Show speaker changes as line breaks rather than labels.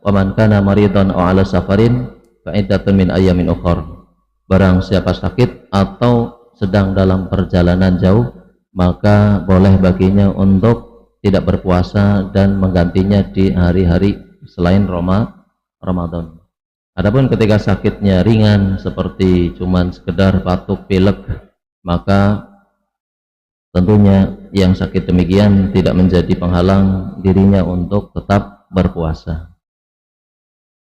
Wa man kana maridhan aw 'ala safarin fa iddatun min ayyamin ukhra. Barang siapa sakit atau sedang dalam perjalanan jauh, maka boleh baginya untuk tidak berpuasa dan menggantinya di hari-hari selain Ramadan. Adapun ketika sakitnya ringan seperti cuman sekedar batuk pilek, maka tentunya yang sakit demikian tidak menjadi penghalang dirinya untuk tetap berpuasa.